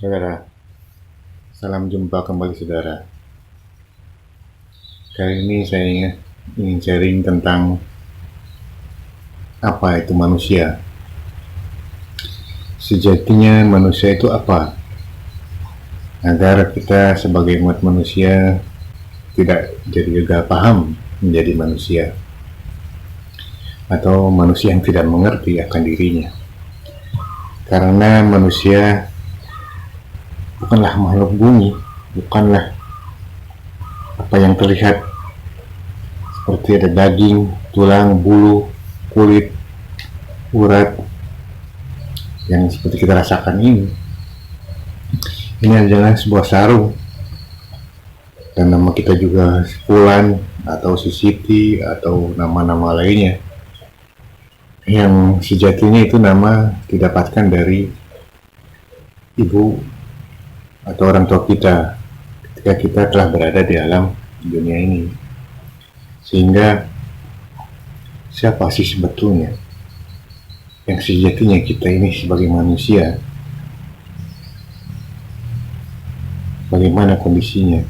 Saudara, salam jumpa kembali saudara. Kali ini saya ingin sharing tentang apa itu manusia. Sejatinya manusia itu apa? Agar kita sebagai umat manusia tidak jadi gagal paham menjadi manusia, atau manusia yang tidak mengerti akan dirinya. Karena manusia bukanlah makhluk bumi, bukanlah apa yang terlihat seperti ada daging, tulang, bulu, kulit, urat yang seperti kita rasakan ini. Ini adalah sebuah sarung, dan nama kita juga Fulan atau Siti atau nama-nama lainnya yang sejatinya itu nama didapatkan dari ibu atau orang tua kita ketika kita telah berada di alam dunia ini. Sehingga siapa sih sebetulnya yang sejatinya kita ini sebagai manusia? Bagaimana kondisinya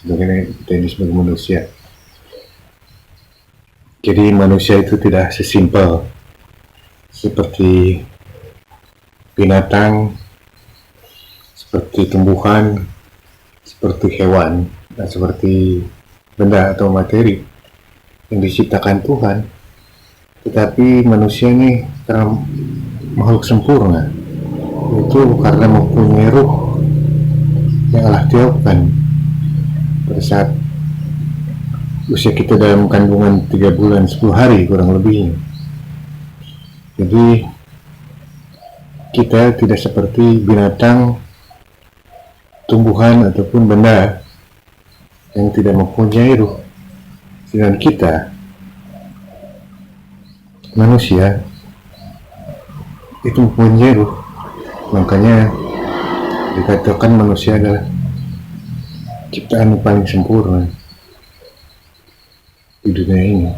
sebagai kita ini sebagai manusia? Jadi manusia itu tidak sesimpel seperti binatang, seperti tumbuhan, seperti hewan, dan seperti benda atau materi yang diciptakan Tuhan. Tetapi manusia ini karena makhluk sempurna, itu karena mempunyai ruh yang Allah tiupkan pada saat usia kita dalam kandungan 3 bulan 10 hari kurang lebihnya. Jadi kita tidak seperti binatang, tumbuhan ataupun benda yang tidak mempunyai ruh. Sedangkan kita manusia itu mempunyai ruh. Makanya dikatakan manusia adalah ciptaan yang paling sempurna di dunia ini.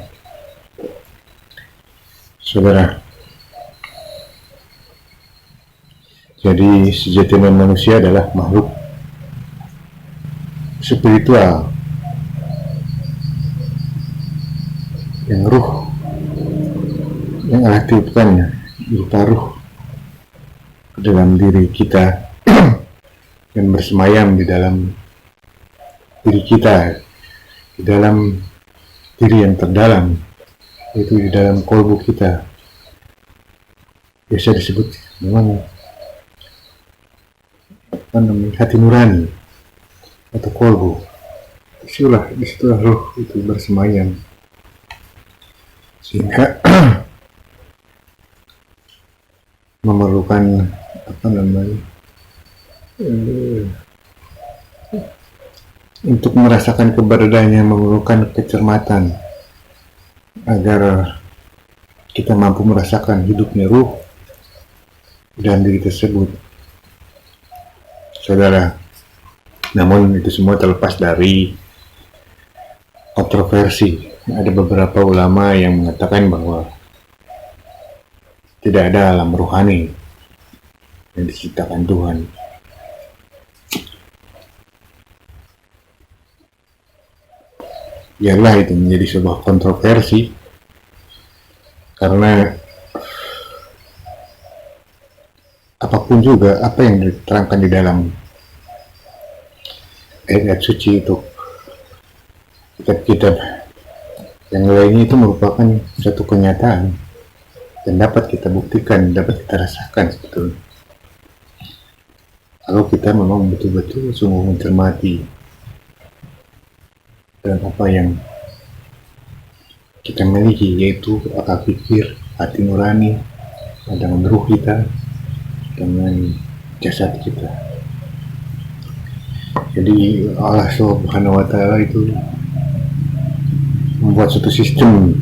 Saudara, jadi sejatinya manusia adalah makhluk spiritual yang ruh yang Allah tiupkan berupa ruh ke dalam diri kita dan bersemayam di dalam diri kita, di dalam diri yang terdalam, yaitu di dalam kolbu kita. Biasa disebut memang hati nurani atau kolbu. Disitulah ruh itu bersemayam, sehingga memerlukan untuk merasakan keberadaannya memerlukan kecermatan agar kita mampu merasakan hidupnya ruh dan diri tersebut, saudara. Namun itu semua terlepas dari kontroversi. Ada beberapa ulama yang mengatakan bahwa tidak ada alam rohani yang diciptakan Tuhan. Biarlah itu menjadi sebuah kontroversi, karena apapun juga apa yang diterangkan di dalam ayat suci itu, kitab-kitab yang lainnya itu merupakan satu kenyataan dan dapat kita buktikan, dapat kita rasakan sebetulnya. Kalau kita memang betul-betul sungguh mencermati dan apa yang kita miliki, yaitu akal pikir, hati nurani, dengan ruh kita, dengan jasad kita. Jadi Allah Subhanahu wa Ta'ala itu membuat suatu sistem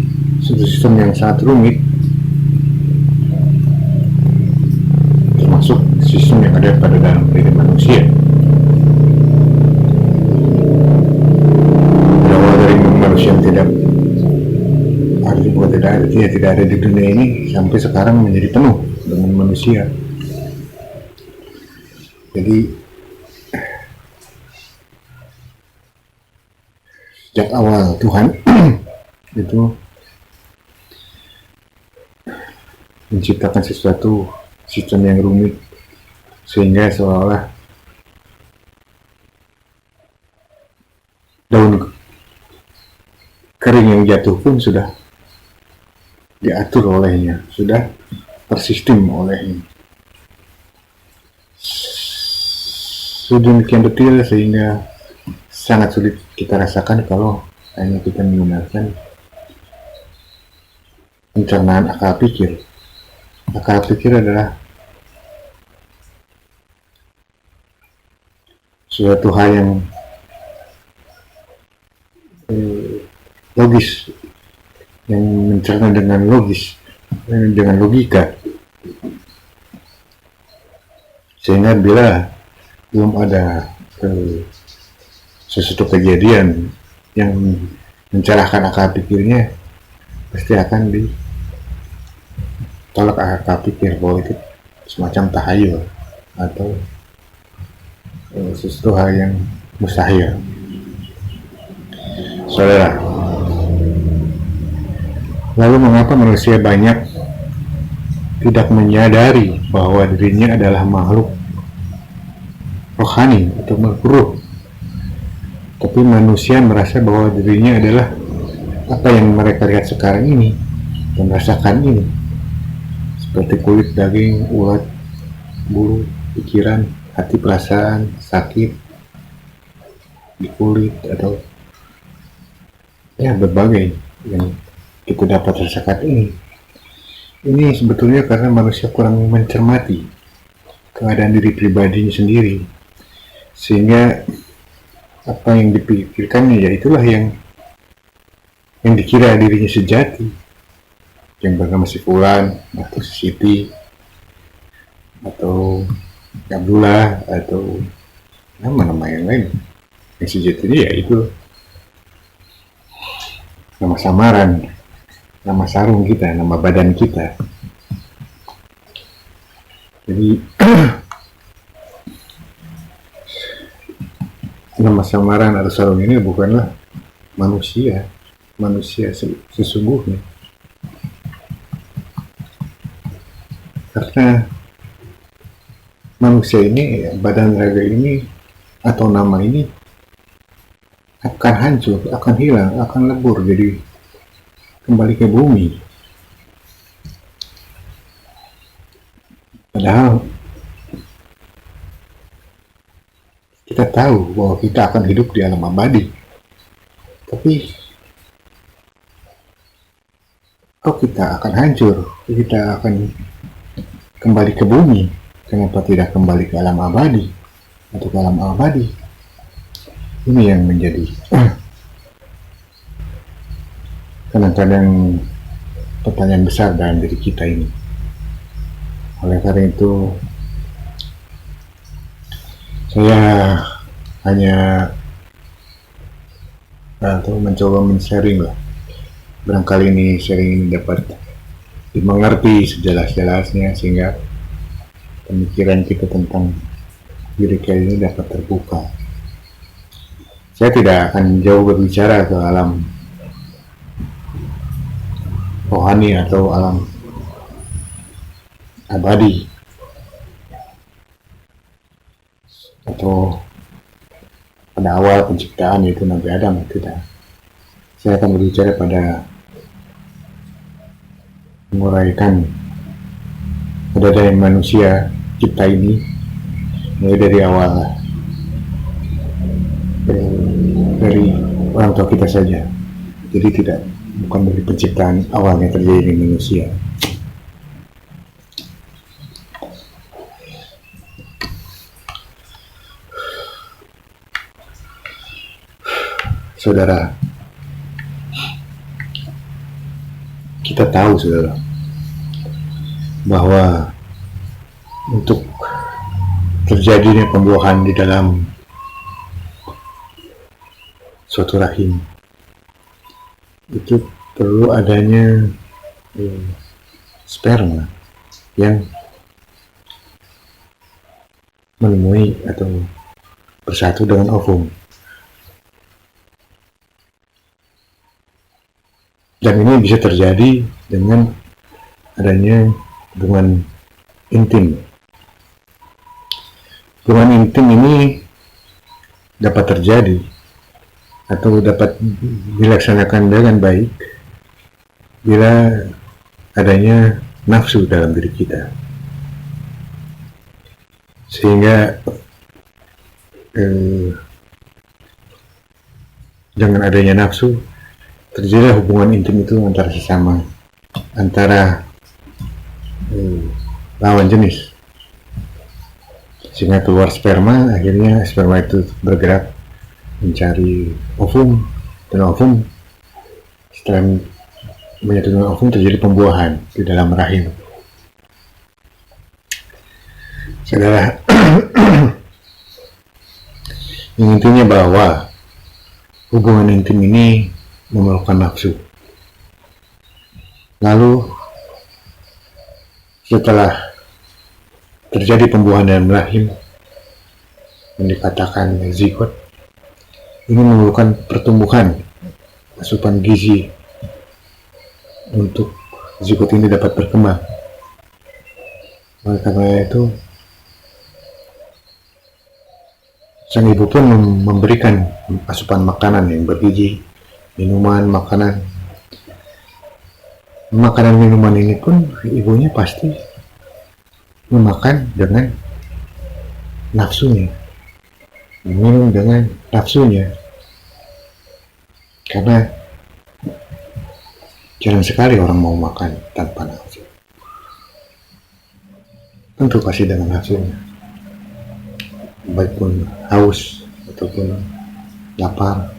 yang sangat rumit, termasuk sistem yang ada pada dalam diri manusia. Berawal dari manusia yang tidak ada di dunia ini sampai sekarang menjadi penuh dengan manusia. Jadi sejak awal Tuhan itu menciptakan sesuatu sistem yang rumit sehingga seolah-olah daun kering yang jatuh pun sudah diatur olehnya, sudah tersistem olehnya. Sedemikian detail sehingga sangat sulit kita rasakan kalau hanya kita menggunakan pencernaan akal pikir. Akal pikir adalah suatu hal yang logis, yang mencerna dengan logis, dengan logika, sehingga bila belum ada sesuatu kejadian yang mencerahkan akal pikirnya, pasti akan ditolak akal pikir bahwa itu semacam tahayul atau sesuatu hal yang mustahil. Saudara, lalu mengapa manusia banyak tidak menyadari bahwa dirinya adalah makhluk rohani atau makhluk ruh, tapi manusia merasa bahwa dirinya adalah apa yang mereka lihat sekarang ini dan rasakan ini, seperti kulit, daging, urat, bulu, pikiran, hati, perasaan, sakit di kulit, atau ya berbagai yang kita dapat rasakan ini. Ini sebetulnya karena manusia kurang mencermati keadaan diri pribadinya sendiri, sehingga apa yang dipikirkannya ya itulah yang dikira dirinya sejati, yang bernama si Fulan atau si Siti atau Abdullah atau nama-nama yang lain. Yang sejatinya ya itu nama samaran, nama sarung kita, nama badan kita. Jadi nama samaran atau sarung ini bukanlah manusia sesungguhnya, karena manusia ini, badan raga ini atau nama ini akan hancur, akan hilang, akan lebur, jadi kembali ke bumi. Padahal kita tahu bahwa kita akan hidup di alam abadi, tapi kok kita akan hancur, kita akan kembali ke bumi, kenapa tidak kembali ke alam abadi atau ke alam abadi? Ini yang menjadi kadang-kadang pertanyaan besar dalam diri kita ini. Oleh karena itu, saya hanya mencoba men-sharing lah. Barangkali ini sharing ini dapat dimengerti sejelas-jelasnya sehingga pemikiran kita tentang diri kita ini dapat terbuka. Saya tidak akan jauh berbicara ke alam rohani atau alam abadi atau pada awal penciptaan yaitu Nabi Adam, tidak. Saya akan berbicara pada menguraikan keadaan manusia kita ini mulai dari awal, dari orang tua kita saja. Jadi bukan dari penciptaan awalnya terjadi di manusia. Saudara, kita tahu saudara bahwa untuk terjadinya pembuahan di dalam suatu rahim itu perlu adanya sperma yang menemui atau bersatu dengan ovum. Dan ini bisa terjadi dengan adanya hubungan intim. Hubungan intim ini dapat terjadi atau dapat dilaksanakan dengan baik bila adanya nafsu dalam diri kita, sehingga dengan adanya nafsu terjadi hubungan intim itu antara sesama, antara lawan jenis, sehingga keluar sperma. Akhirnya sperma itu bergerak mencari ovum, dan ovum setelah menyatu dengan ovum terjadi pembuahan di dalam rahim. Saudara, intinya bahwa hubungan intim ini memerlukan nafsu. Lalu setelah terjadi pembuahan dalam rahim yang dikatakan zigot, ini memerlukan pertumbuhan asupan gizi untuk zigot ini dapat berkembang. Oleh karena itu, sang ibu pun memberikan asupan makanan yang bergizi, minuman, makanan minuman ini pun ibunya pasti memakan dengan nafsunya, minum dengan nafsunya, karena jarang sekali orang mau makan tanpa nafsu. Tentu pasti dengan nafsunya, baik pun haus ataupun lapar,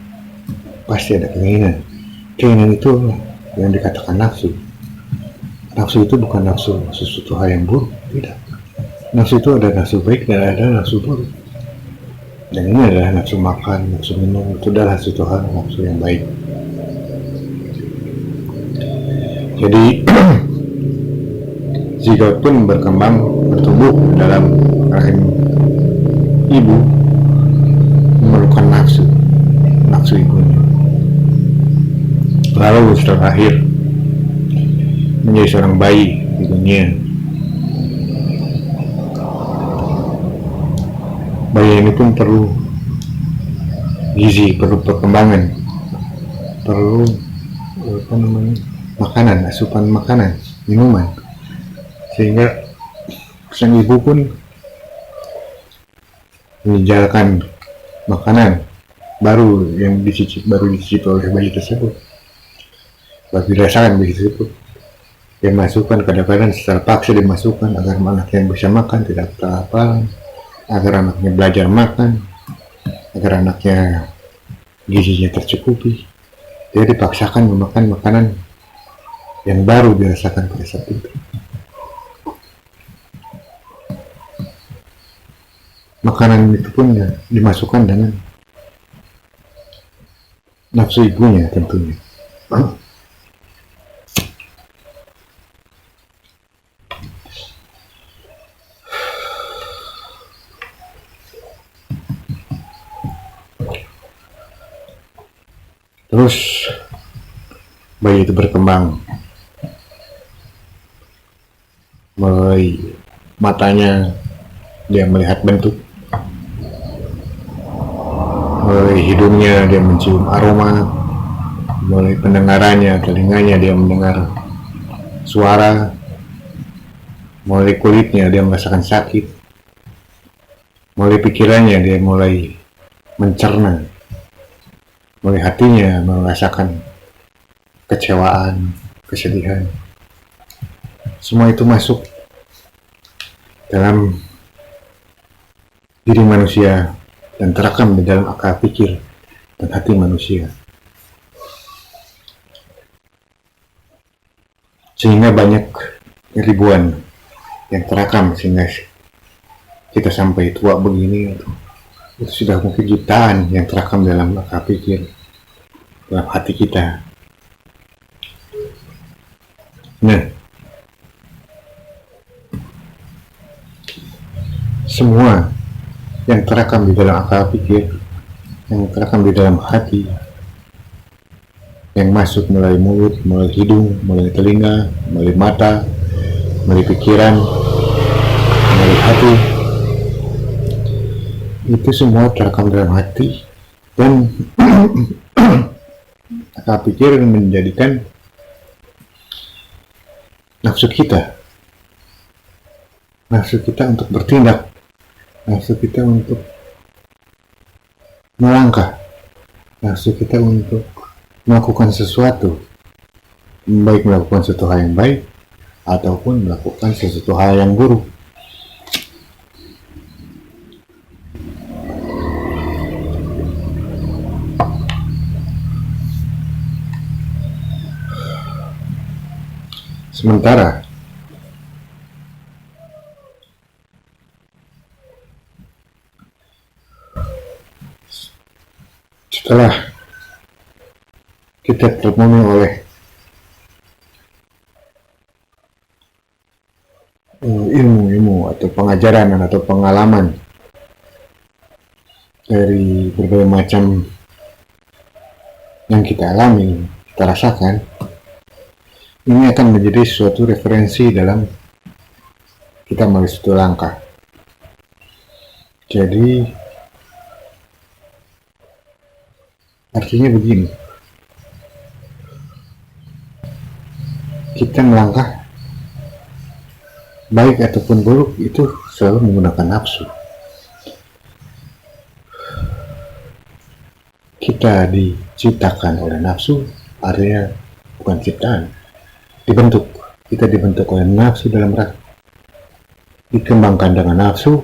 pasti ada keinginan. Keinginan itu yang dikatakan nafsu. Nafsu itu bukan nafsu sesuatu hal yang buruk, tidak. Nafsu itu ada nafsu baik dan ada nafsu buruk. Dan ini adalah nafsu makan, nafsu minum, itu adalah sesuatu hal nafsu yang baik. Jadi zigot pun bertumbuh dalam rahim ibu, memerlukan nafsu ibunya. Lalu setelah lahir menjadi seorang bayi di dunia, bayi ini pun perlu gizi, perlu perkembangan, perlu makanan, asupan makanan, minuman, sehingga sang ibu pun meninggalkan makanan baru yang dicicip oleh bayi tersebut. Baru dirasakan bayi tersebut, dia masukkan, kadang-kadang secara paksa dimasukkan agar anaknya bisa makan, tidak apa, agar anaknya belajar makan, agar anaknya gizinya tercukupi. Dia dipaksakan memakan makanan yang baru dirasakan pada saat itu. Makanan itu pun ya, dimasukkan dengan nafsu ibunya tentunya. Terus bayi itu berkembang, mulai matanya dia melihat bentuk, mulai hidungnya dia mencium aroma, mulai pendengarannya, telinganya dia mendengar suara, mulai kulitnya dia merasakan sakit, mulai pikirannya dia mulai mencerna, mulai hatinya merasakan kecewaan, kesedihan. Semua itu masuk dalam diri manusia dan terekam di dalam akal pikir dan hati manusia, sehingga banyak ribuan yang terekam, sehingga kita sampai tua begini itu sudah mungkin jutaan yang terekam dalam akal pikir, dalam hati kita. Nah, semua yang terekam di dalam akal pikir, yang terekam di dalam hati, yang masuk melalui mulut, melalui hidung, melalui telinga, melalui mata, melalui pikiran, melalui hati, itu semua terekam dalam hati. Dan akal pikir menjadikan nafsu kita untuk bertindak, nafsu kita untuk melangkah, nafsu kita untuk melakukan sesuatu, baik melakukan sesuatu hal yang baik ataupun melakukan sesuatu hal yang buruk. Sementara setelah kita terpenuhi oleh ilmu-ilmu atau pengajaran atau pengalaman dari berbagai macam yang kita alami, kita rasakan, ini akan menjadi suatu referensi dalam kita melalui suatu langkah. Jadi artinya begini, kita melangkah baik ataupun buruk itu selalu menggunakan nafsu. Kita diciptakan oleh nafsu, artinya bukan ciptaan, dibentuk. Kita dibentuk oleh nafsu dalam rangka dikembangkan dengan nafsu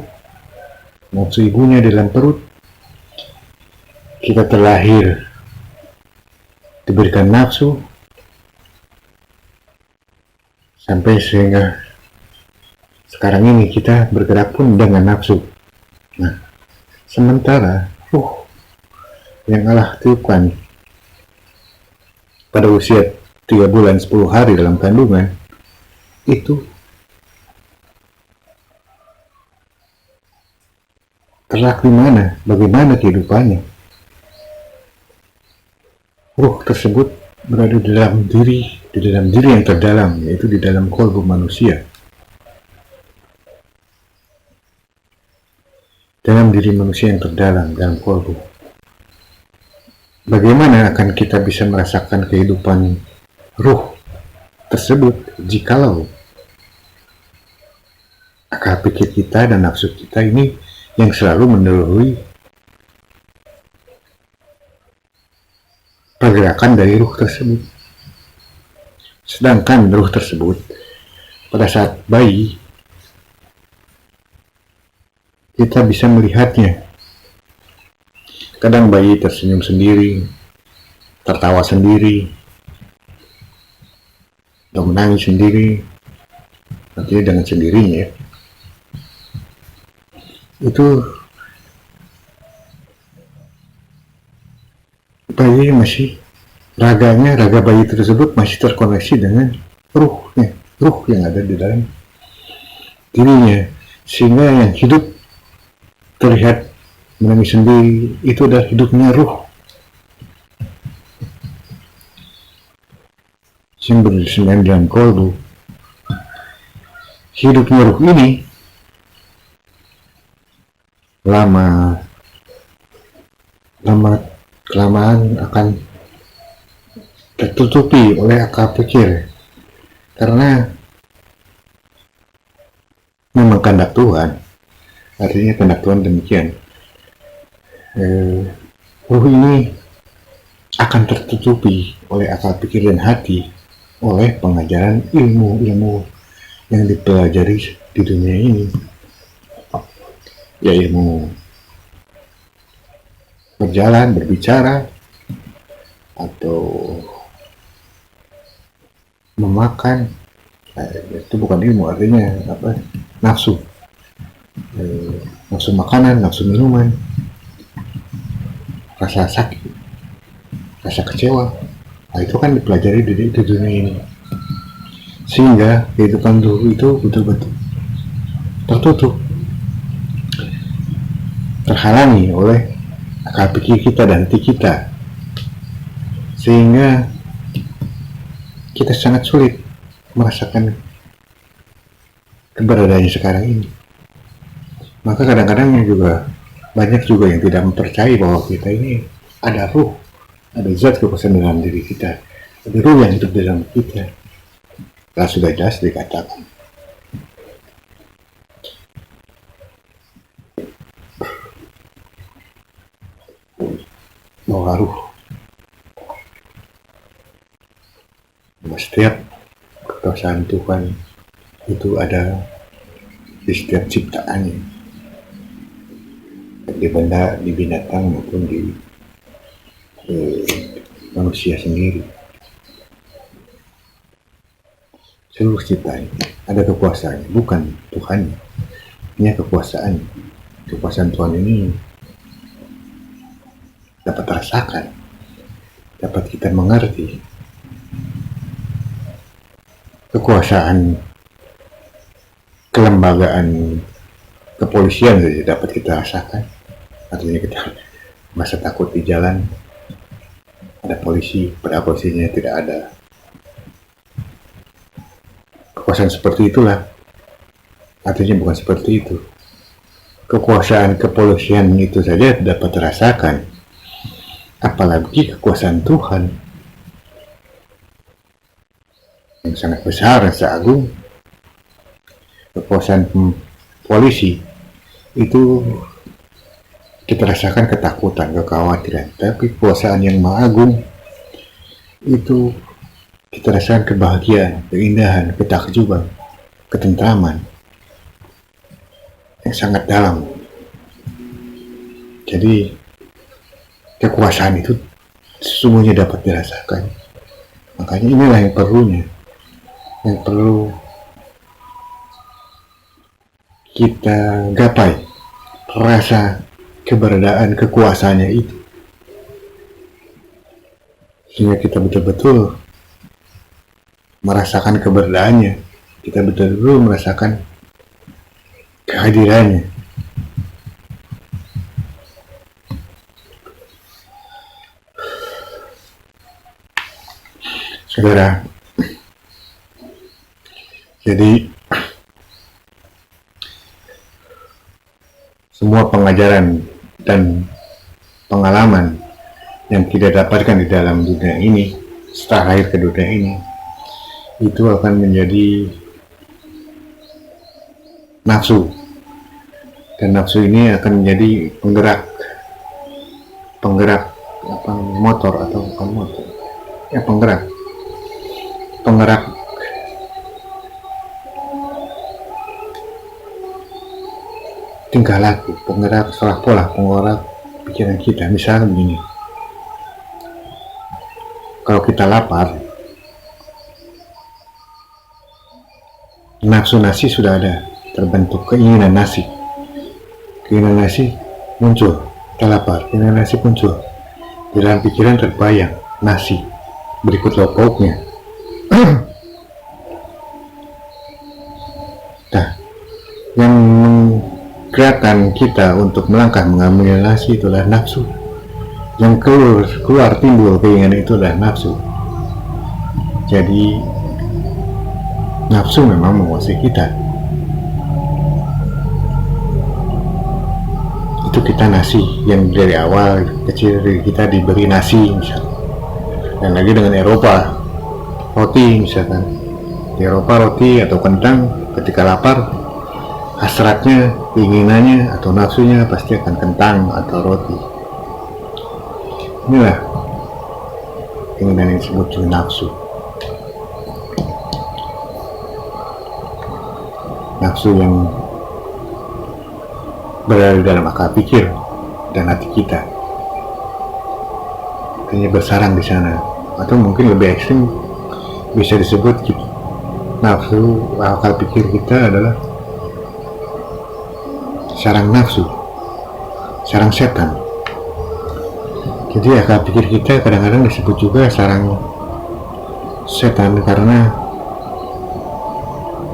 ibunya dalam perut. Kita terlahir diberikan nafsu sampai sehingga sekarang ini kita bergerak pun dengan nafsu. Nah, sementara yang Allah tiupkan pada usia 3 bulan 10 hari dalam kandungan itu terlak di mana, bagaimana kehidupannya. Ruh tersebut berada di dalam diri yang terdalam, yaitu di dalam kolbu manusia. Dalam diri manusia yang terdalam, dalam kolbu. Bagaimana akan kita bisa merasakan kehidupan ruh tersebut jikalau akal pikir kita dan nafsu kita ini yang selalu mendahului pergerakan dari ruh tersebut. Sedangkan ruh tersebut pada saat bayi kita bisa melihatnya. Kadang bayi tersenyum sendiri, tertawa sendiri, atau menangis sendiri, artinya dengan sendirinya. Itu bayi masih raga bayi tersebut masih terkoneksi dengan ruhnya, ruh yang ada di dalam dirinya, sehingga yang hidup terlihat menangis sendiri itu adalah hidupnya ruh yang bersemayam dalam kolbu. Hidupnya ruh ini lama kelamaan akan tertutupi oleh akal pikir, karena memang kehendak Tuhan, artinya kehendak Tuhan demikian. Ruh ini akan tertutupi oleh akal pikir dan hati oleh pengajaran ilmu-ilmu yang dipelajari di dunia ini, ya ilmu berjalan, berbicara, atau memakan. Itu bukan ilmu, artinya apa? Nafsu, nafsu makanan, nafsu minuman, rasa sakit, rasa kecewa. Nah, itu kan dipelajari di dunia ini, sehingga kehidupan ruh itu betul-betul tertutup. terhalangi oleh akal pikir kita dan hati kita, sehingga kita sangat sulit merasakan keberadaannya sekarang ini. Maka kadang-kadang juga banyak juga yang tidak mempercayai bahwa kita ini ada ruh, ada zat kekuasaan dalam diri kita, ada ruh yang hidup dalam kita. Nah, sudah jelas dikatakan. Bahwa ruh, setiap kekuasaan Tuhan itu ada di setiap ciptaannya, di benda, di binatang maupun di manusia sendiri. Seluruh ciptaan ada kekuasaannya, bukan Tuhan. Ini kekuasaan. Kekuasaan Tuhan ini dapat rasakan, dapat kita mengerti. Kekuasaan kelembagaan kepolisian saja dapat kita rasakan. Artinya kita merasa takut di jalan, ada polisi, pada polisinya tidak ada. Kekuasaan seperti itulah, artinya bukan seperti itu. Kekuasaan kepolisian itu saja dapat terasakan, apalagi kekuasaan Tuhan yang sangat besar dan seagung. Kekuasaan polisi itu kita rasakan ketakutan, kekhawatiran, tapi kekuasaan yang Maha Agung itu kita rasakan kebahagiaan, keindahan, ketakjuban, ketentraman yang sangat dalam. Jadi kekuasaan itu sesungguhnya dapat dirasakan. Makanya inilah yang perlu kita gapai, rasa keberadaan kekuasaannya itu, sehingga kita betul-betul merasakan keberadaannya, kita betul-betul merasakan kehadirannya. Saudara, jadi semua pengajaran dan pengalaman yang kita dapatkan di dalam dunia ini, setelah lahir ke dunia ini, itu akan menjadi nafsu, dan nafsu ini akan menjadi penggerak motor atau bukan motor ya, penggerak tingkah laku, penggerak salah pola, penggerak pikiran kita. Misalnya begini, kalau kita lapar, nafsu nasi sudah ada, terbentuk keinginan nasi muncul, kita lapar, keinginan nasi muncul, di dalam pikiran terbayang nasi, berikut lauknya. Nah, yang gerakan kita untuk melangkah mengambil nasi itulah nafsu. Yang keluar timbul keinginan itulah nafsu. Jadi nafsu memang menguasai kita. Itu kita nasi yang dari awal kecil kita diberi nasi misalnya. Dan lagi dengan Eropa, roti misalkan. Di Eropa roti atau kentang, ketika lapar hasratnya, keinginannya atau nafsunya pasti akan kentang atau roti. Inilah keinginan yang disebut dengan nafsu. Nafsu yang berada dalam akal pikir dan hati kita, hanya bersarang di sana, atau mungkin lebih ekstrim bisa disebut nafsu akal pikir kita adalah sarang nafsu, sarang setan. Jadi akal pikir kita kadang-kadang disebut juga sarang setan karena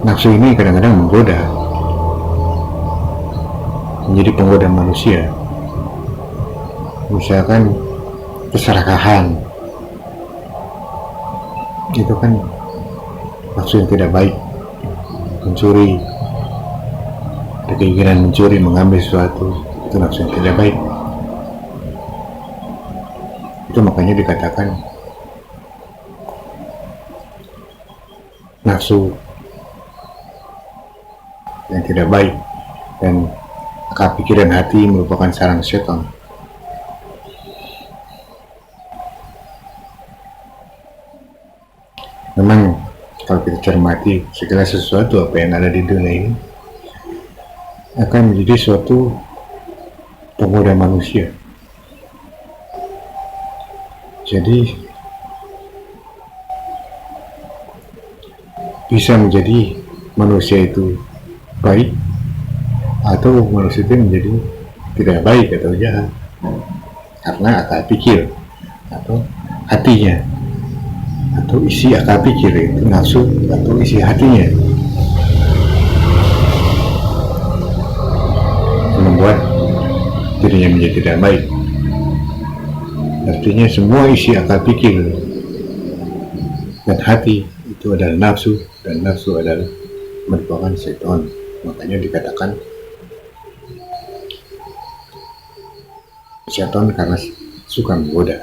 nafsu ini kadang-kadang menggoda, menjadi penggoda manusia. Misalkan keserakahan, itu kan nafsu yang tidak baik. Mencuri, ada keinginan mencuri, mengambil sesuatu, itu nafsu yang tidak baik. Itu makanya dikatakan nafsu yang tidak baik, dan akal pikiran hati merupakan sarang setan. Memang kalau kita cermati segala sesuatu apa yang ada di dunia ini akan menjadi suatu penggoda manusia. Jadi bisa menjadi manusia itu baik atau manusia itu menjadi tidak baik atau jahat karena akal pikir atau hatinya, atau isi akal pikir itu nafsu atau isi hatinya membuat dirinya menjadi tidak baik. Artinya semua isi akal pikir dan hati itu adalah nafsu, dan nafsu adalah merupakan setan. Makanya dikatakan setan karena suka menggoda.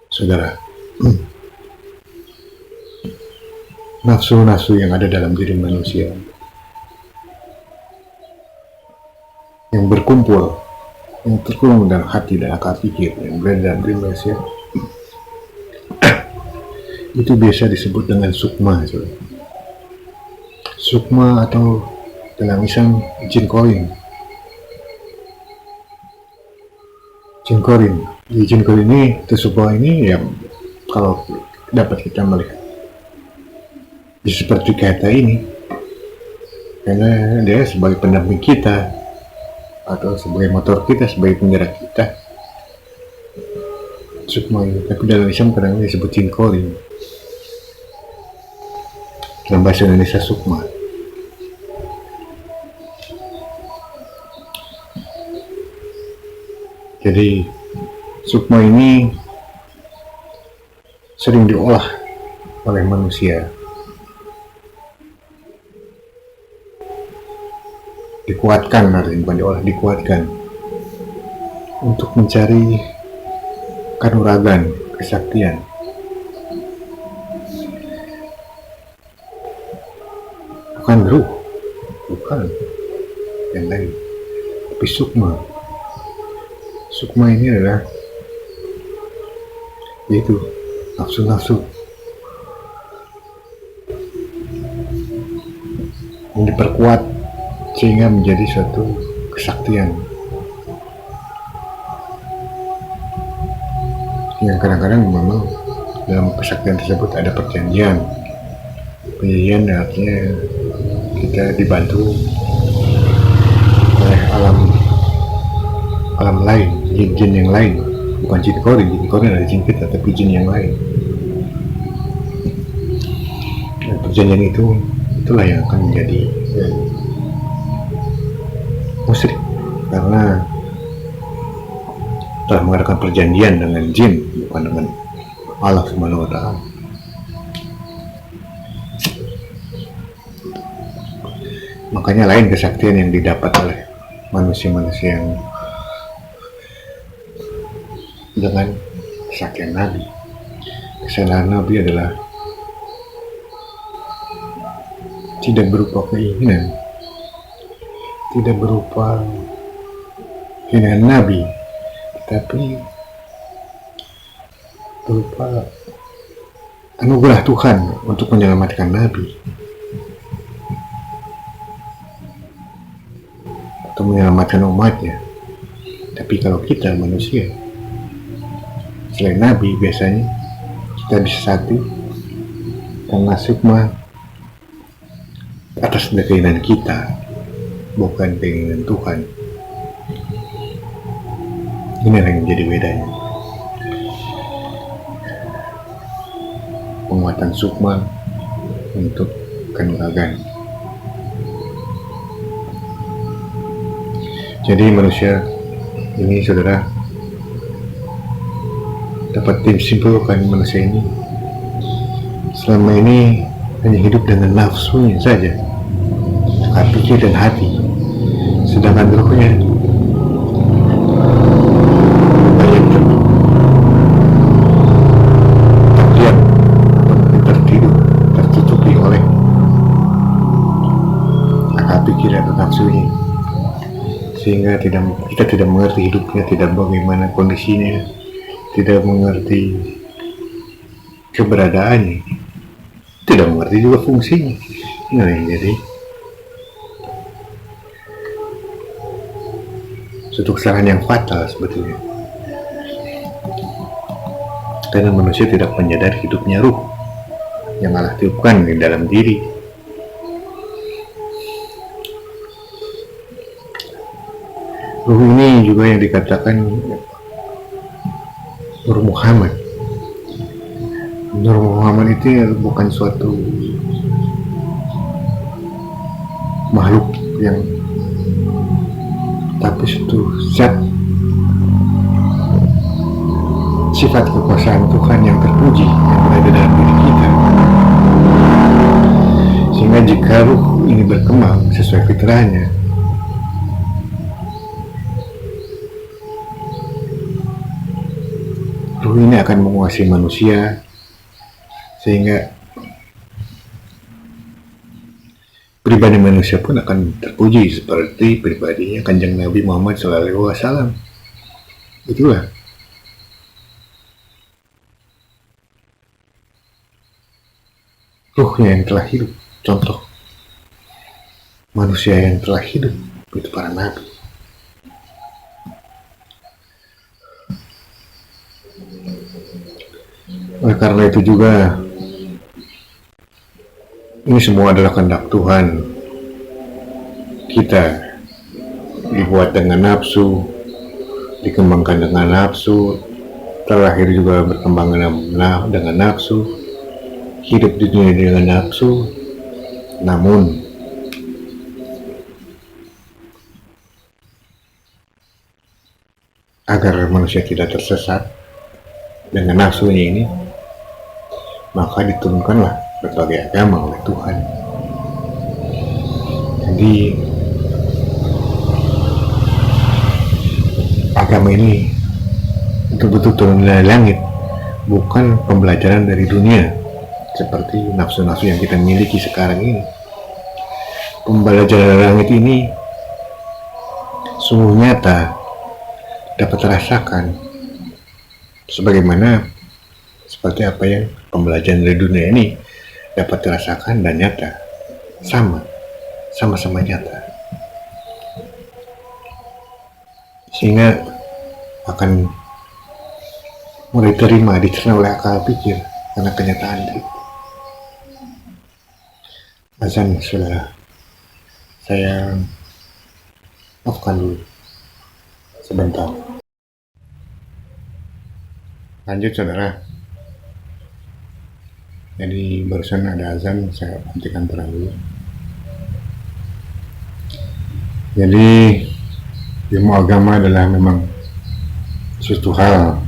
Saudara, nafsu-nafsu yang ada dalam diri manusia yang berkumpul, yang terkurung dalam hati dan akal pikir yang berada dalam diri manusia, itu biasa disebut dengan sukma. Saudara. Sukma atau dalam Islam jin korin. Jin korin. Di jin korin ini, tersebut ini yang kalau dapat kita melihat bisa seperti kata ini, karena dia sebagai pendamping kita atau sebagai motor kita, sebagai penggerak kita. Sukma ini, tapi dalam Islam kadang disebut jin korin. Dalam bahasa Indonesia sukma. Jadi sukma ini sering diolah oleh manusia, dikuatkan, artinya bukan diolah, dikuatkan untuk mencari kanuragan, kesaktian. Bukan ruh, bukan yang lain, tapi sukma. Sukma ini adalah yaitu nafsu-nafsu yang diperkuat sehingga menjadi suatu kesaktian yang kadang-kadang memang dalam kesaktian tersebut ada perjanjian. Perjanjian artinya kita dibantu oleh alam lain, jin-jin yang lain, bukan jin korin. Jin korin ada jin kita, tapi jin yang lain. Dan perjanjian itulah yang akan menjadi musyrik, karena telah mengadakan perjanjian dengan jin, bukan dengan Allah Subhanahu wa Ta'ala. Makanya lain kesaktian yang didapat oleh manusia-manusia yang dengan kesaktian Nabi. Kesalahan Nabi adalah tidak berupa keinginan, tidak berupa keinginan Nabi, tapi berupa anugerah Tuhan untuk menyelamatkan Nabi atau menyelamatkan umatnya. Tapi kalau kita manusia selain Nabi, biasanya kita bisa sakti karena sukma atas keinginan kita, bukan keinginan Tuhan. Ini yang menjadi bedanya. Penguatan sukma untuk kanuragan. Jadi manusia ini, saudara, dapat disimpulkan manusia ini selama ini hanya hidup dengan nafsunya saja, akal pikir dan hati, sedangkan ruhnya banyak terdiam, tertidur, tertutupi oleh akal pikir atau nafsunya, sehingga kita tidak mengerti hidupnya, tidak bagaimana kondisinya, tidak mengerti keberadaannya, tidak mengerti juga fungsinya. Nah, jadi suatu kesalahan yang fatal sebetulnya, karena manusia tidak menyadari hidupnya ruh yang Allah tiupkan di dalam diri. Ruh ini juga yang dikatakan Nur Muhammad. Nur Muhammad itu bukan suatu makhluk yang, tapi suatu zat, sifat kekuasaan Tuhan yang terpuji yang berada dalam diri kita. Sehingga jika ruh ini berkembang sesuai fitrahnya, ruh ini akan menguasai manusia, sehingga pribadi manusia pun akan terpuji seperti pribadinya Kanjeng Nabi Muhammad SAW. Itulah ruhnya yang telah hidup. Contoh manusia yang telah hidup itu para nabi. Oleh karena itu juga, ini semua adalah kehendak Tuhan. Kita dibuat dengan nafsu, dikembangkan dengan nafsu, terlahir juga berkembang dengan nafsu, hidup di dunia dengan nafsu. Namun agar manusia tidak tersesat dengan nafsunya ini, maka diturunkanlah berbagai agama oleh Tuhan. Jadi agama ini betul-betul turun dari langit, bukan pembelajaran dari dunia seperti nafsu-nafsu yang kita miliki sekarang ini. Pembelajaran dari langit ini sungguh nyata, dapat terasakan, sebagaimana seperti apa yang pembelajaran dari dunia ini dapat dirasakan dan nyata, sama-sama nyata, sehingga akan mulai dicerna oleh akal pikir karena kenyataan itu. Azan sudah saya maafkan dulu sebentar. Lanjut, saudara. Jadi barusan ada azan, saya hentikan terlebih. Jadi ilmu agama adalah memang suatu hal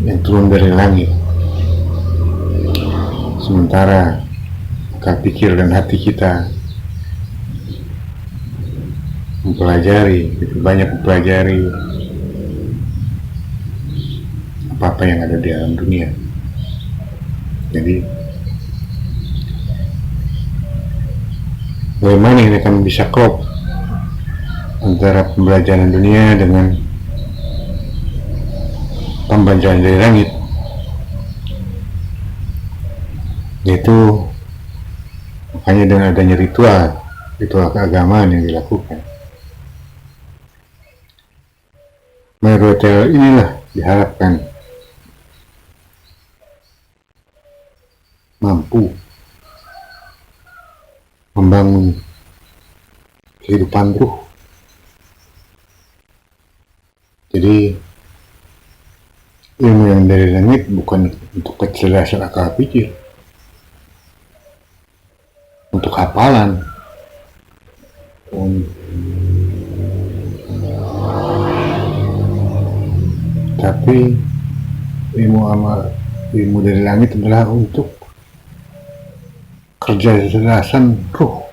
yang turun dari langit, sementara akal pikir dan hati kita banyak mempelajari apa-apa yang ada di dalam dunia. Jadi bagaimana ini akan bisa klop antara pembelajaran dunia dengan pembelajaran dari langit, yaitu makanya dengan adanya ritual keagamaan yang dilakukan. Ritual inilah diharapkan mampu membangun kehidupan ruh Ilmu yang dari langit bukan untuk kecerdasan akal pikir, untuk hafalan, tapi ilmu dari langit adalah untuk kecerdasan ruh,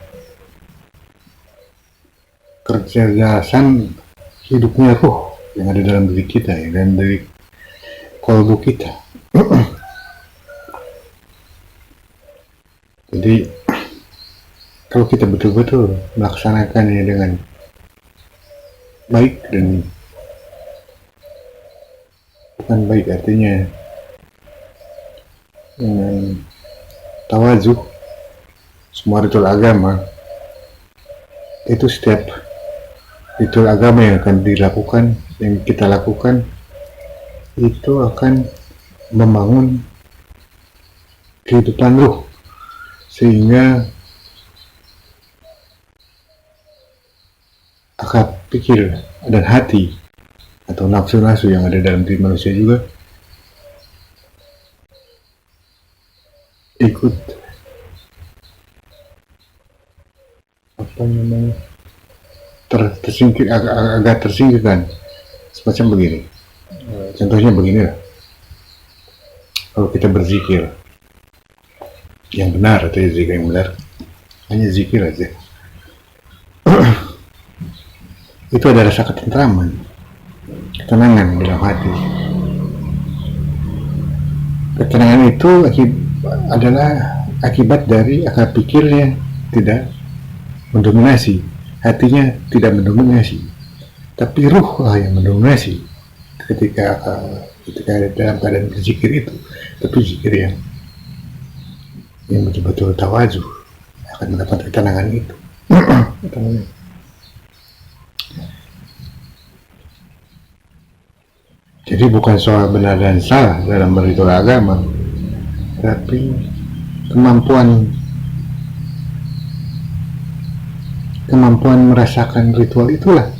kecerdasan hidupnya ruh yang ada dalam diri kita, ya, dan dari kolbu kita. Jadi kalau kita betul-betul melaksanakannya dengan baik, dan bukan baik artinya dengan tawazu, semua ritual agama itu, setiap ritual agama yang akan dilakukan, yang kita lakukan, itu akan membangun kehidupan ruh, sehingga akal pikir dan hati atau nafsu-nafsu yang ada dalam diri manusia juga ikut agak tersingkirkan, semacam begini. Contohnya beginilah, kalau kita berzikir yang benar atau zikir yang benar, hanya zikir aja, itu ada rasa ketentraman, ketenangan dalam hati. Ketenangan itu adalah akibat dari akal pikirnya tidak mendominasi, hatinya tidak mendominasi, tapi ruh lah yang mendominasi ketika dalam keadaan berzikir itu. Tapi zikir yang betul-betul tawazu akan mendapat ketenangan itu. Jadi bukan soal benar dan salah dalam berritual agama, tapi kemampuan merasakan ritual itulah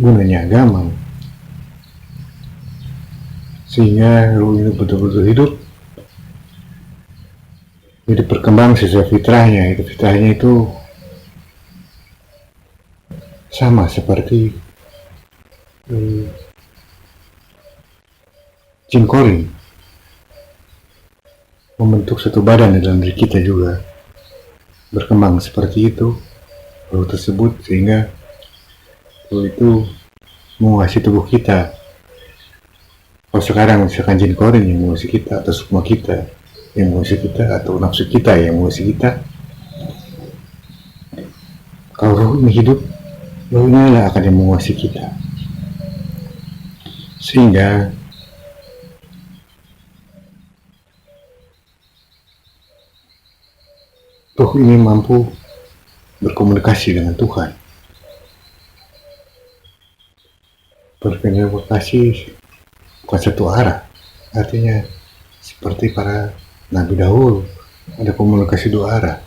gunanya agama, sehingga ruh itu betul-betul hidup berkembang sesuai fitrahnya. Fitrahnya itu sama seperti jin korin membentuk satu badan di dalam diri kita juga, berkembang seperti itu ruh tersebut, sehingga ruh itu menguasai tubuh kita. Kalau sekarang misalkan jin korin yang menguasai kita, atau sukma kita yang menguasai kita, atau nafsu kita yang menguasai kita, kalau ruh ini hidup, ruhnya lah akan yang menguasai kita, sehingga ruh ini mampu berkomunikasi dengan Tuhan. Berkomunikasi bukan satu arah, artinya seperti para nabi dahulu, ada komunikasi dua arah,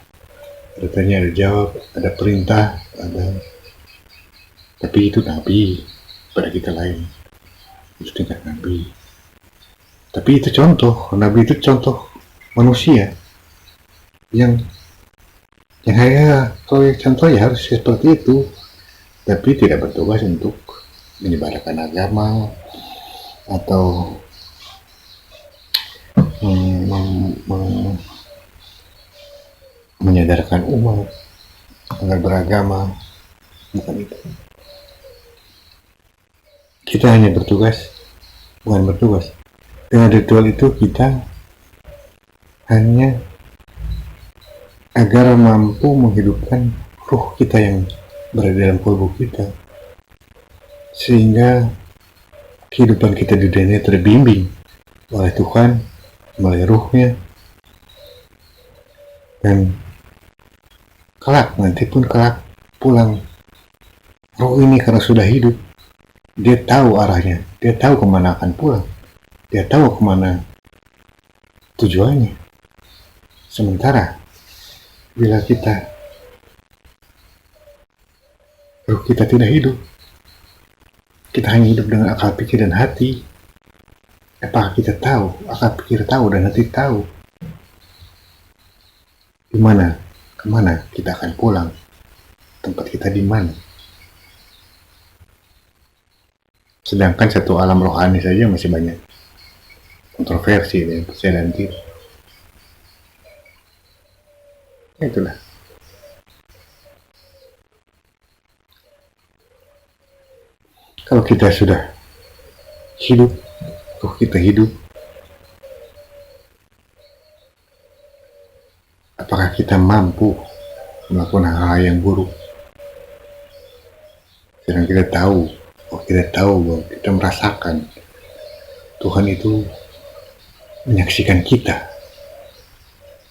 ada tanya, ada jawab, ada perintah, tapi itu nabi, pada kita lain itu tingkat nabi. Tapi itu contoh, nabi itu contoh manusia yang kalau contoh ya harus seperti itu, tapi tidak bertugas untuk menyebarkan agama atau menyadarkan umat agar beragama, bukan itu. Kita hanya bukan bertugas. Dengan ritual itu kita hanya agar mampu menghidupkan ruh kita yang berada dalam kalbu kita, sehingga kehidupan kita di dunia terbimbing oleh Tuhan, melalui ruhnya, dan nanti pun pulang, ruh ini karena sudah hidup, dia tahu arahnya, dia tahu kemana akan pulang, dia tahu kemana tujuannya. Sementara bila ruh kita tidak hidup, kita hanya hidup dengan akal pikir dan hati, Apakah kita tahu? Akan pikir tahu dan nanti tahu di mana, kemana kita akan pulang, tempat kita di mana. Sedangkan satu alam rohani saja masih banyak kontroversi dan percaya dan tidak. Itulah. Kalau kita sudah hidup, roh kita hidup, apakah kita mampu melakukan hal-hal yang buruk? Sedang kita tahu bahwa kita merasakan Tuhan itu menyaksikan kita.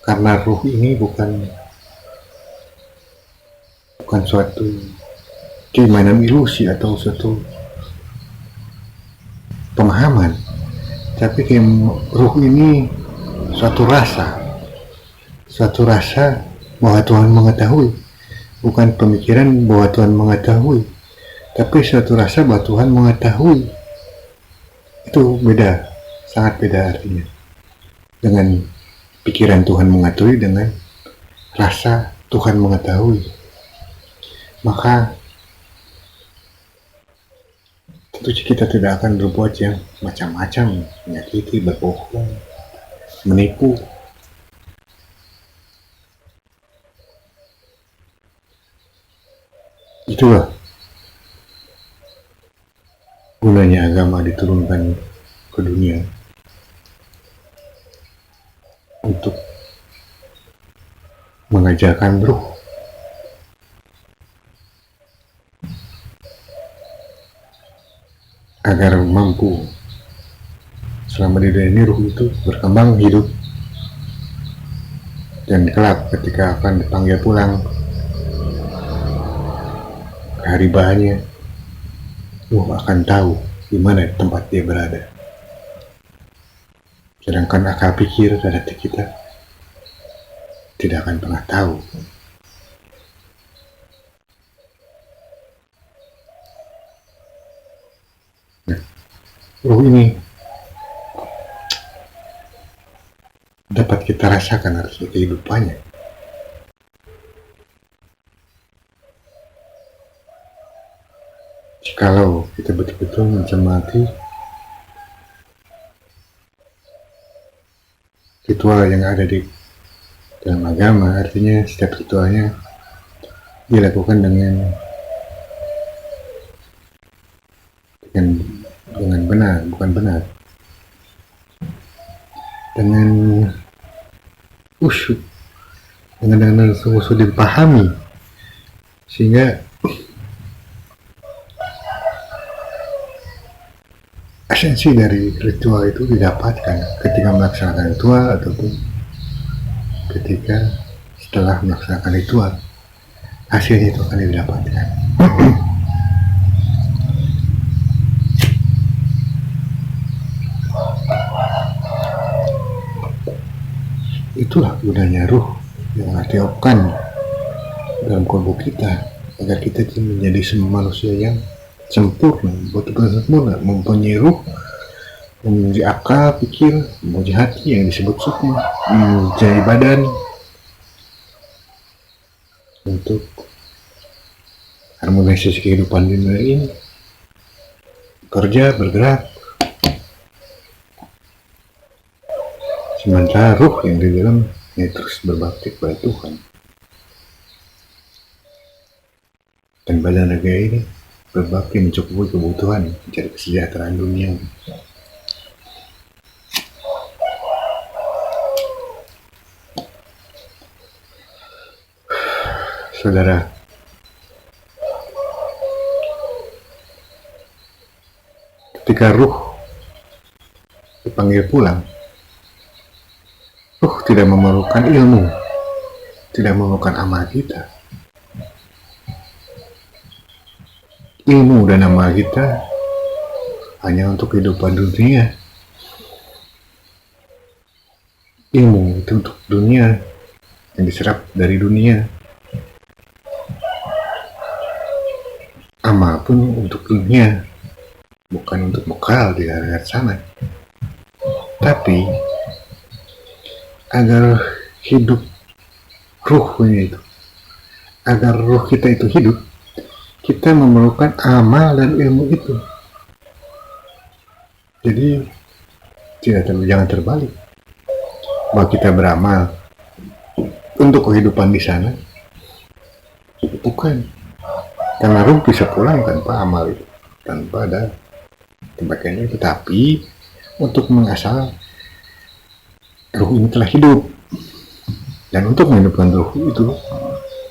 Karena ruh ini bukan suatu keimanan ilusi atau suatu pemahaman, tapi ruh ini suatu rasa bahwa Tuhan mengetahui, bukan pemikiran bahwa Tuhan mengetahui, tapi suatu rasa bahwa Tuhan mengetahui. Itu beda, sangat beda artinya dengan pikiran Tuhan mengetahui dengan rasa Tuhan mengetahui. Maka tentu kita tidak akan berbuat yang macam-macam, menyakiti, berbohong, menipu. Itulah gunanya agama diturunkan ke dunia, untuk mengajarkan ruh agar mampu selama di dunia ini ruh itu berkembang hidup, dan kelak ketika akan dipanggil pulang ke hari bahannya, ruh akan tahu di mana tempat dia berada. Sedangkan akal pikir dan hati kita tidak akan pernah tahu. Ruh ini dapat kita rasakan harusnya kehidupannya. Jikalau kita betul-betul mencermati ritual yang ada di dalam agama, artinya setiap ritualnya dilakukan dengan benar, bukan benar, dengan usyuk, dengan sungguh-sungguh dipahami, sehingga esensi dari ritual itu didapatkan ketika melaksanakan ritual ataupun ketika setelah melaksanakan ritual, hasilnya itu akan didapatkan. Itulah gunanya ruh yang ditiupkan dalam kalbu kita, agar kita menjadi manusia yang sempurna, betul-betul sempurna, mempunyai ruh, mempunyai akal, pikir, mempunyai hati yang disebut sukma, mempunyai badan untuk harmonisasi kehidupan dunia ini, kerja, bergerak. Sementara ruh yang di dalamnya terus berbakti kepada Tuhan. Dan badan raga ini berbakti mencukupi kebutuhan, mencari kesejahteraan dunia. Saudara, ketika ruh dipanggil pulang, ruh tidak memerlukan ilmu, tidak memerlukan amal kita. Ilmu dan amal kita hanya untuk kehidupan dunia. Ilmu itu untuk dunia, yang diserap dari dunia. Amal pun untuk dunia, bukan untuk bekal di akhirat sana. Tapi agar hidup ruhnya itu, agar ruh kita itu hidup, kita memerlukan amal dan ilmu itu. Jadi jangan terbalik bahwa kita beramal untuk kehidupan di sana, bukan, karena ruh bisa pulang tanpa amal itu, tanpa ada kebaikan itu, tapi untuk mengasal ruh ini telah hidup, dan untuk menghidupkan ruh itu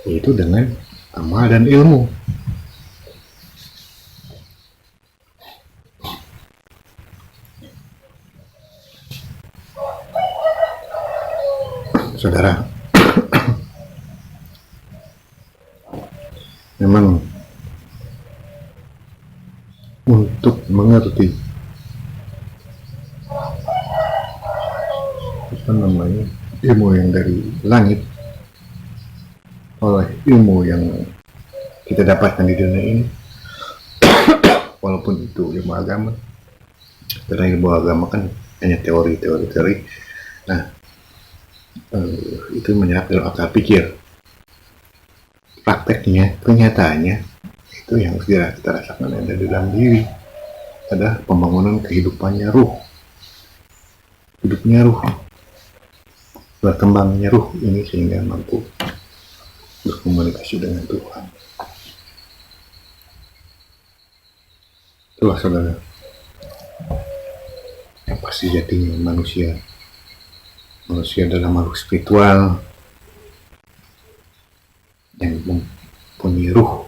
yaitu dengan amal dan ilmu. Saudara, memang untuk mengerti ilmu yang dari langit oleh ilmu yang kita dapatkan di dunia ini, walaupun itu ilmu agama, karena ilmu agama kan hanya teori. Nah, itu menyerap dalam akal pikir. Prakteknya, kenyataannya itu yang harus kita rasakan ada di dalam diri, adalah pembangunan kehidupannya ruh, hidupnya ruh, berkembangnya ruh ini sehingga mampu berkomunikasi dengan Tuhan. Itulah saudara, yang pasti jadinya manusia adalah makhluk spiritual yang mempunyai ruh,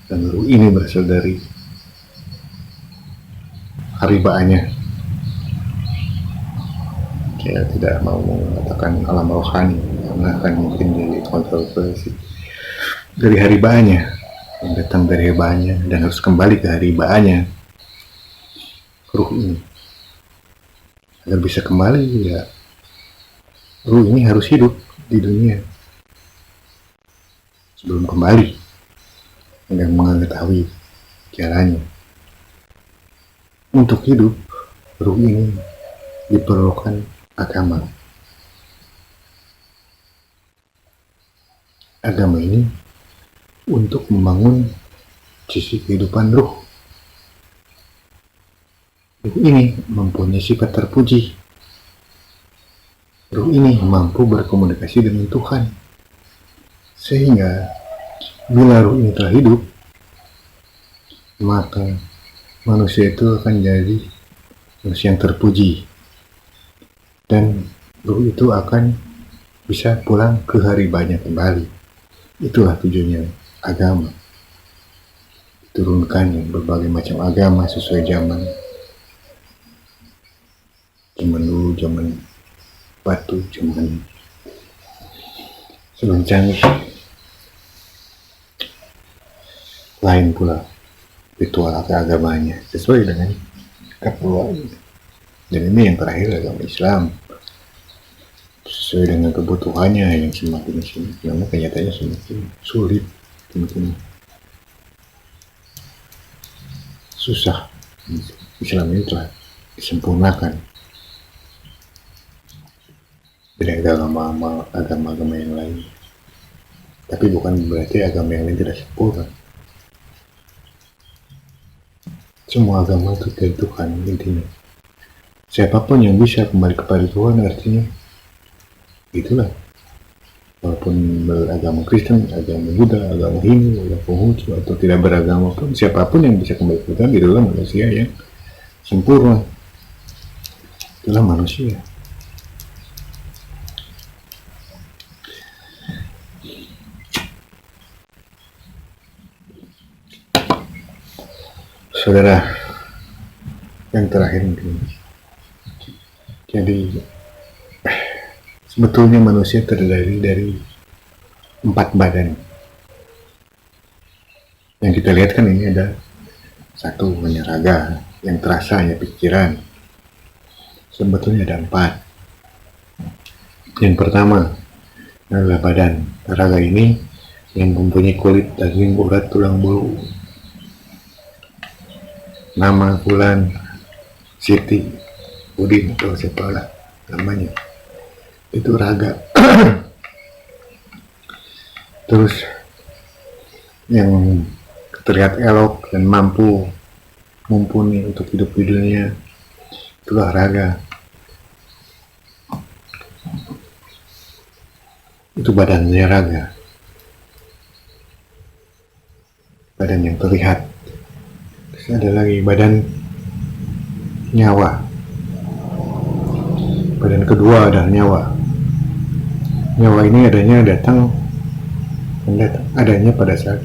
dan ruh ini berasal dari haribaannya. Saya tidak mau mengatakan alam rohani karena akan mungkin jadi kontroversi. Dari haribaannya, yang datang dari haribaannya dan harus kembali ke haribaannya, ruh ini. Agar bisa kembali, ya ruh ini harus hidup di dunia sebelum kembali dan mengetahui caranya. Untuk hidup, ruh ini diperlukan agama. Agama ini untuk membangun sisi kehidupan ruh. Ruh ini mempunyai sifat terpuji. Ruh ini mampu berkomunikasi dengan Tuhan. Sehingga bila ruh ini telah hidup, maka manusia itu akan jadi manusia yang terpuji, dan ruh itu akan bisa pulang ke haribaannya kembali. Itulah tujuannya agama. Turunkan berbagai macam agama sesuai zaman dulu, zaman batu, zaman sebelum canggih. Lain pula ritual agamanya sesuai dengan keperluan. Dan ini yang terakhir, agama Islam sesuai dengan kebutuhannya yang semakin namun kenyataannya semakin sulit, semakin susah. Islam ini telah disempurnakan dari agama-agama yang lain, tapi bukan berarti agama yang lain tidak sempurna. Semua agama itu dari Tuhan intinya. Siapapun yang bisa kembali kepada Tuhan, artinya itulah. Walaupun beragama Kristen, agama Buddha, agama Hindu, agama Konghucu, atau tidak beragama pun, siapapun yang bisa kembali ke Tuhan, itulah manusia yang sempurna. Itulah manusia. Saudara, yang terakhir mungkin. Jadi sebetulnya manusia terdiri dari 4 badan. Yang kita lihat kan ini ada 1 hanya raga, yang terasa hanya pikiran. Sebetulnya ada 4. Yang pertama adalah badan. Raga ini yang mempunyai kulit, daging, urat, tulang, bulu. Nama, bulan, siti, Udin atau siapalah namanya, itu raga. Terus yang terlihat elok dan mampu mumpuni untuk hidup di dunia, itulah raga. Itu badannya raga, badan yang terlihat. Terus ada lagi badan nyawa. Badan kedua adalah nyawa. Nyawa ini adanya pada saat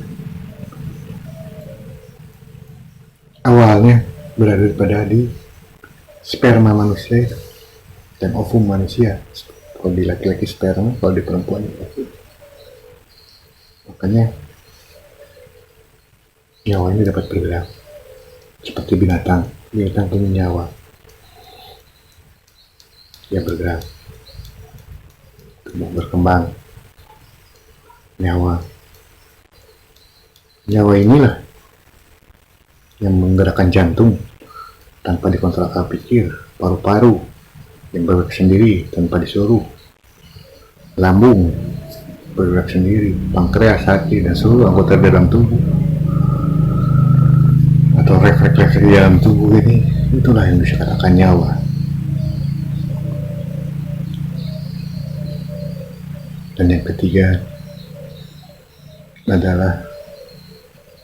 awalnya berada di sperma manusia dan ovum manusia. Kalau di laki-laki sperma, kalau di perempuan ovum. Makanya nyawa ini dapat bergerak seperti binatang. Binatang punya nyawa, dia bergerak, tumbuh berkembang. Nyawa inilah yang menggerakkan jantung tanpa dikontrol akal pikir, paru-paru yang bergerak sendiri tanpa disuruh, lambung bergerak sendiri, pankreas, hati, dan seluruh anggota dalam tubuh atau refleks di dalam tubuh ini, itulah yang bisa katakan nyawa. Dan yang ketiga adalah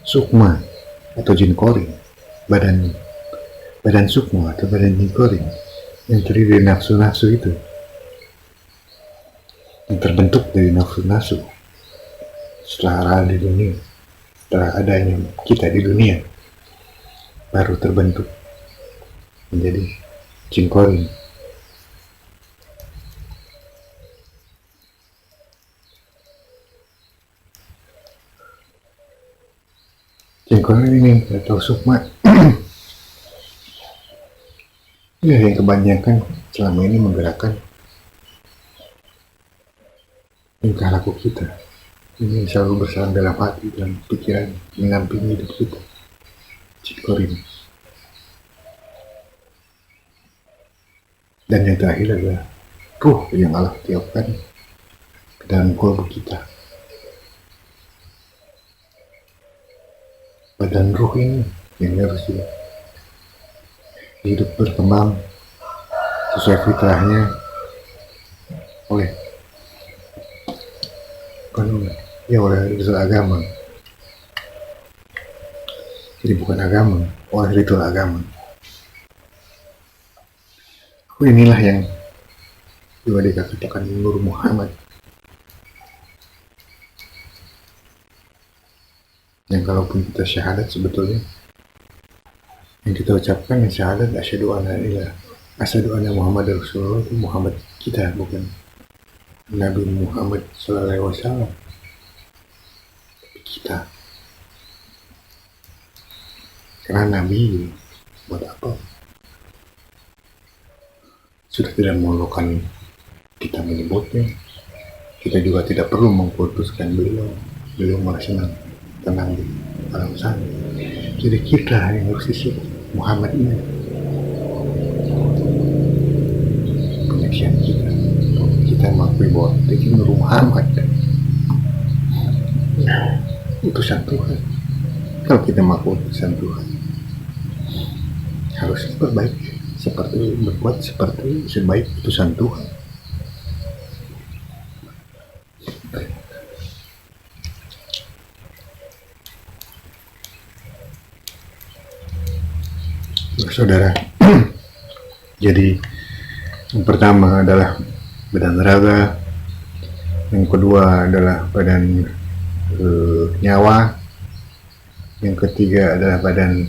sukma atau jin korin, badan sukma atau badan jin korin yang terdiri dari nafsu-nafsu itu, yang terbentuk dari nafsu-nafsu setelah ada di dunia, setelah adanya kita di dunia, baru terbentuk menjadi jin korin. Jin korin ini atau sukma ya, yang kebanyakan selama ini menggerakkan tingkah laku kita. Ini selalu bersarang dalam hati dan pikiran, mendampingi hidup kita. Jin korin. Dan yang terakhir adalah ruh yang Allah tiupkan ke dalam kalbu kita. Badan ruh ini yang harus hidup berkembang sesuai fitrahnya oleh ritual agama. Jadi bukan agama, oleh ritual agama. Inilah yang juga dikatakan Nur Muhammad, yang kalaupun kita syahadat, sebetulnya yang kita ucapkan yang syahadat asyhadu anna Muhammad Rasulullah, itu Muhammad kita, bukan Nabi Muhammad sallallahu alaihi wasallam, tapi kita. Karena Nabi buat apa? Sudah tidak memerlukan kita menyebutnya, kita juga tidak perlu mengkultuskan beliau malah senang, tenang di alam sana. Jadi kita yang harus disebut Muhammad ini, penyaksian kita mengakui bahwa kita Nur Muhammad, utusan Tuhan. Kalau kita mengaku utusan Tuhan, harus berbuat seperti sebaik utusan Tuhan. Saudara, jadi yang pertama adalah badan raga, yang kedua adalah badan nyawa, yang ketiga adalah badan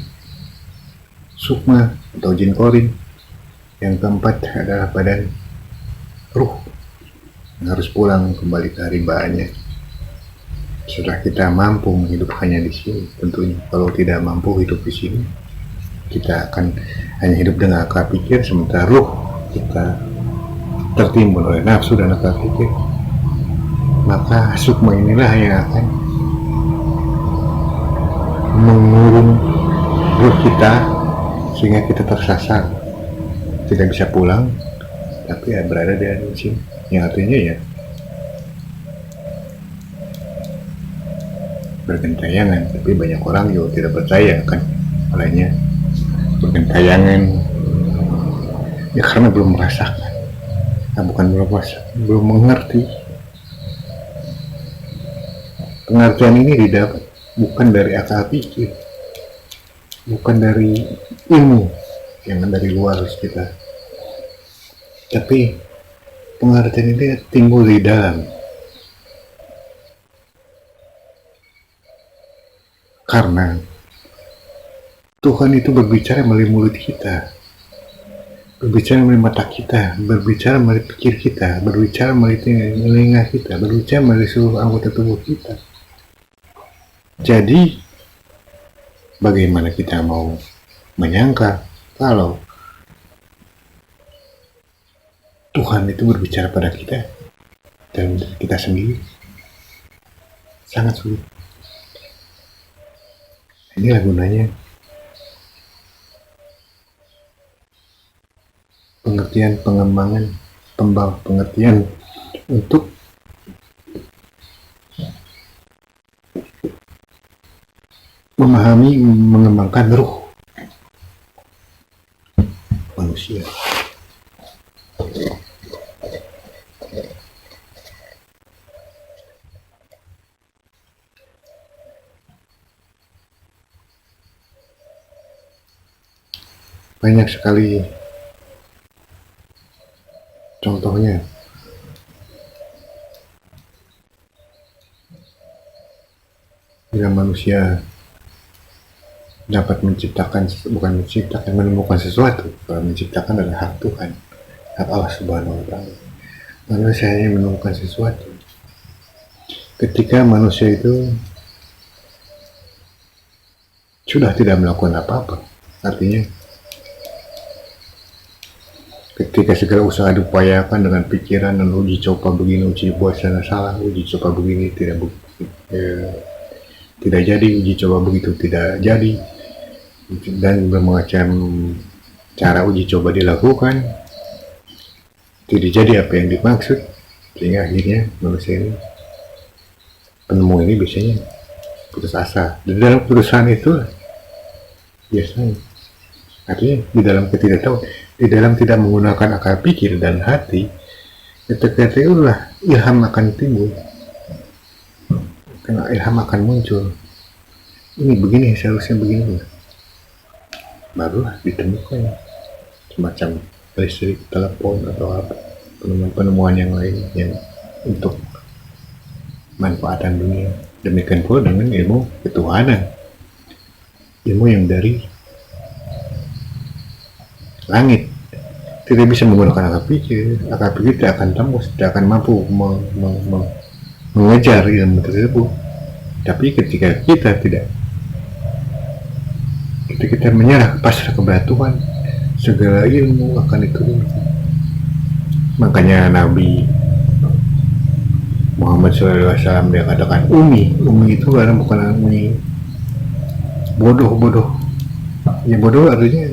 sukma atau jin korin, yang keempat adalah badan ruh yang harus pulang kembali ke haribaannya setelah kita mampu menghidupkannya di sini. Tentunya kalau tidak mampu hidup di sini, kita akan hanya hidup dengan akal pikir, sementara ruh kita tertimbun oleh nafsu dan akal pikir. Maka sukma inilah yang akan mengurung ruh kita sehingga kita tersasar tidak bisa pulang, tapi ya berada di sini, yang artinya ya bergentayangan. Tapi banyak orang juga tidak percaya kan, lainnya bergentayangan ya karena belum merasakan. Nah, bukan belum merasakan, belum mengerti. Pengertian ini didapat bukan dari akal pikir, bukan dari ilmu yang dari luar kita, tapi pengertian ini timbul di dalam. Karena Tuhan itu berbicara melalui mulut kita, berbicara melalui mata kita, berbicara melalui pikir kita, berbicara melalui telinga kita, berbicara melalui seluruh anggota tubuh kita. Jadi bagaimana kita mau menyangka kalau Tuhan itu berbicara pada kita dan kita sendiri? Sangat sulit. Inilah gunanya pengertian pengembangan, pengertian untuk memahami, mengembangkan ruh manusia. Banyak sekali contohnya. Bila manusia dapat menciptakan, bukan menciptakan, menemukan sesuatu. Kalau menciptakan adalah hak Tuhan, hak Allah Subhanahu wa Ta'ala. Manusia hanya menemukan sesuatu. Ketika manusia itu sudah tidak melakukan apa-apa, artinya ketika segala usaha diupayakan dengan pikiran dan uji coba begini, uji buat sana salah, uji coba begini tidak jadi, uji coba begitu tidak jadi, dan bermacam cara uji coba dilakukan, tidak jadi apa yang dimaksud, sehingga akhirnya manusia ini, penemu ini biasanya putus asa. Di dalam putusan itu biasanya, artinya di dalam ketidaktahuan, di dalam tidak menggunakan akal pikir dan hati, ketika itulah ilham akan timbul, karena ilham akan muncul. Ini begini, seharusnya begini, barulah ditemukan semacam listrik, telepon atau apa, penemuan yang lain yang untuk manfaatan dunia. Demikian pula dengan ilmu ketuhanan, ilmu yang dari langit, tidak bisa menggunakan akal pikir tidak akan tembus, tidak akan mampu mengejar ilmu tersebut. Tapi ketika kita menyerah, pasrah kepada Tuhan, segala ilmu akan diturunkan. Makanya Nabi Muhammad SAW dia katakan umi itu karena bukan umi bodoh. Ya bodoh artinya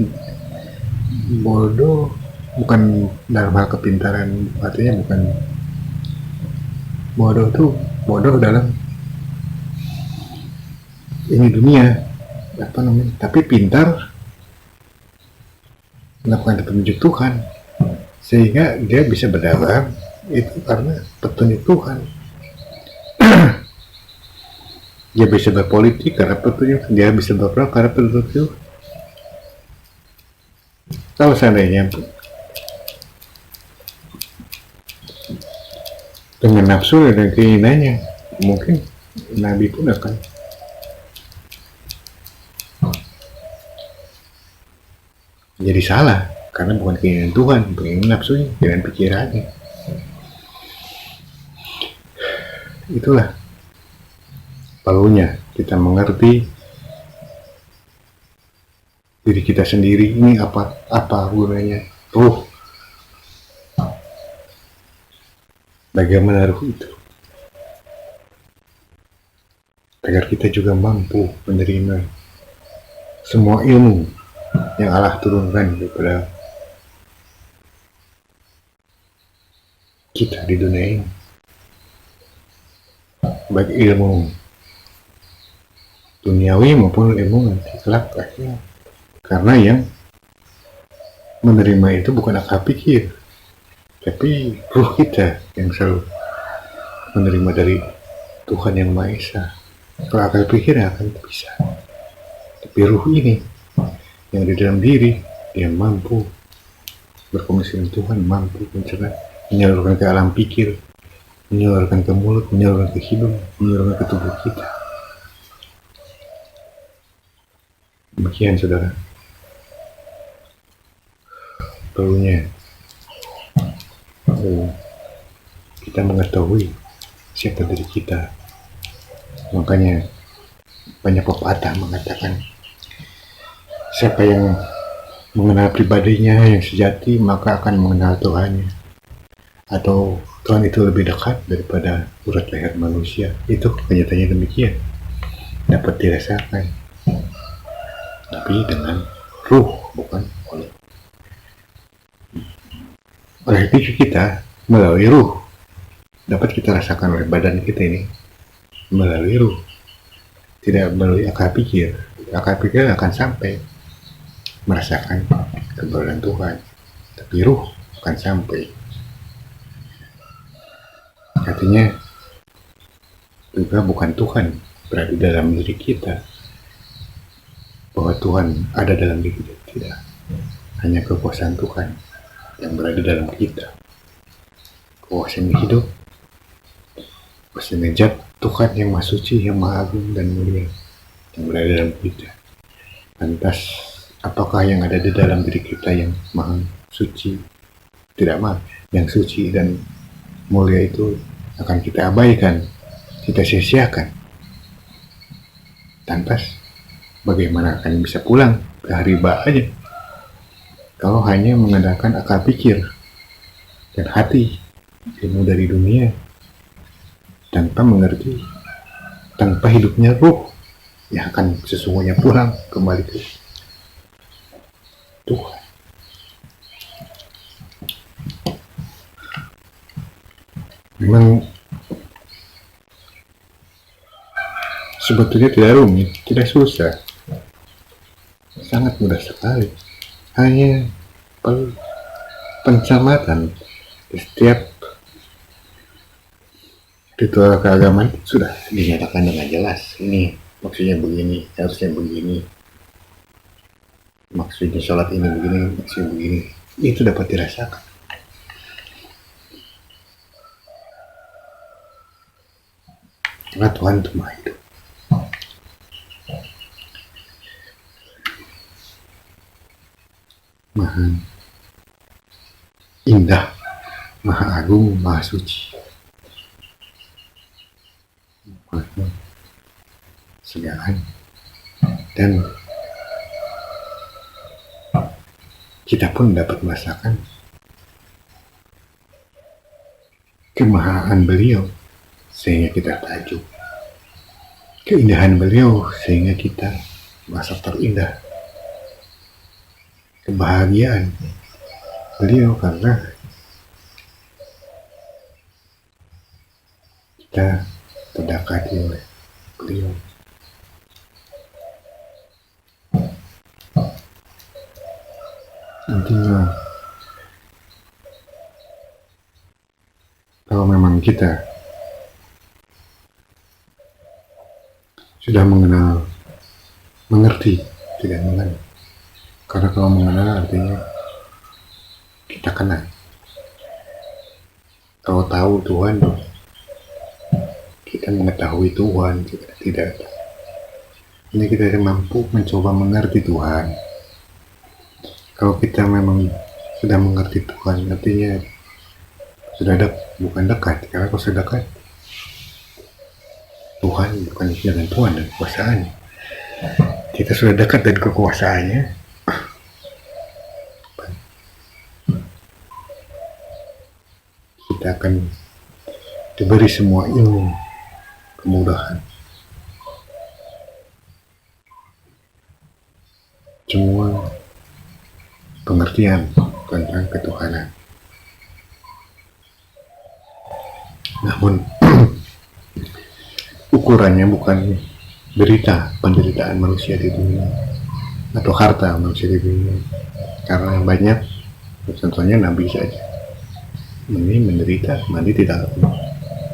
bodoh bukan dalam hal kepintaran, artinya bukan bodoh tuh bodoh dalam ini dunia apa namanya, tapi pintar melakukan petunjuk Tuhan sehingga dia bisa berdagang itu karena petunjuk Tuhan. Dia bisa berpolitik karena petunjuk, dia bisa berperang karena petunjuk. Kalau seandainya dengan nafsu dan keinginannya, mungkin Nabi pun akan jadi salah, karena bukan keinginan Tuhan, keinginan nafsunya dengan pikirannya. Itulah perlunya kita mengerti diri kita sendiri ini apa gunanya ruh, bagaimana ruh itu, agar kita juga mampu menerima semua ilmu yang Allah turunkan daripada kita di dunia ini, baik ilmu duniawi maupun ilmu nanti kelak akhirnya. Karena yang menerima itu bukan akal pikir, tapi ruh kita yang selalu menerima dari Tuhan yang Maha Esa. Kalau akal pikir akan bisa, tapi ruh ini yang di dalam diri yang mampu berkomunikasi dengan Tuhan, mampu menyalurkan ke alam pikir, menyalurkan ke mulut, menyalurkan ke hidung, menyalurkan ke tubuh kita. Demikian saudara, perlunya kita mengetahui siapa diri kita. Makanya banyak pepatah mengatakan, siapa yang mengenal pribadinya yang sejati maka akan mengenal Tuhannya, atau Tuhan itu lebih dekat daripada urat leher manusia. Itu kenyataannya demikian, dapat dirasakan, tapi dengan ruh, bukan oleh diri kita. Melalui ruh dapat kita rasakan oleh badan kita ini, melalui ruh, tidak melalui akal pikir. Akal pikir akan sampai merasakan keberadaan Tuhan, tapi ruh akan sampai. Artinya juga bukan Tuhan berada dalam diri kita, bahwa Tuhan ada dalam diri kita, tidak. Hanya kekuasaan Tuhan yang berada dalam kita, kekuasaan hidup, kekuasaan zat Tuhan yang Maha Suci, yang Maha Agung dan Mulia yang berada dalam kita. Lantas apakah yang ada di dalam diri kita yang Maha Suci, tidak maaf, yang suci dan mulia itu akan kita abaikan, kita sia-siakan? Lantas bagaimana akan bisa pulang ke hariba aja kalau hanya mengandalkan akal pikir dan hati, ilmu dari dunia, tanpa mengerti, tanpa hidupnya ruh yang akan sesungguhnya pulang kembali ke Tuhan. Memang sebetulnya tidak rumit, tidak susah, sangat mudah sekali. Hanya pencermatan di setiap ritual keagamaan sudah dinyatakan dengan jelas. Ini maksudnya begini, harusnya begini, maksudnya sholat ini begini, maksudnya begini. Itu dapat dirasakan. Karena Tuhan itu Maha Hidup. Maha indah, Maha Agung, Maha Suci, Maha segalanya. Dan kita pun dapat merasakan kemahaan beliau sehingga kita takjub, keindahan beliau sehingga kita merasa terindah, kebahagiaan beliau karena kita terdekati oleh beliau. Intinya, kalau memang kita sudah mengenal, mengerti, tidak mengenal. Karena kalau mengenal artinya kita kenal. Kalau tahu Tuhan, kita mengetahui Tuhan, kita tidak. Ini kita mampu mencoba mengerti Tuhan. Kalau kita memang sudah mengerti Tuhan, artinya sudah bukan dekat. Karena kalau sudah dekat, Tuhan bukan dengan Tuhan dan kekuasaannya. Kita sudah dekat dengan kekuasaannya, kita akan diberi semua ilmu, kemudahan, semua pengertian tentang ketuhanan. Namun ukurannya bukan penderitaan manusia di dunia atau harta manusia di dunia, karena yang banyak contohnya Nabi saja ini menderita, mandi tidak.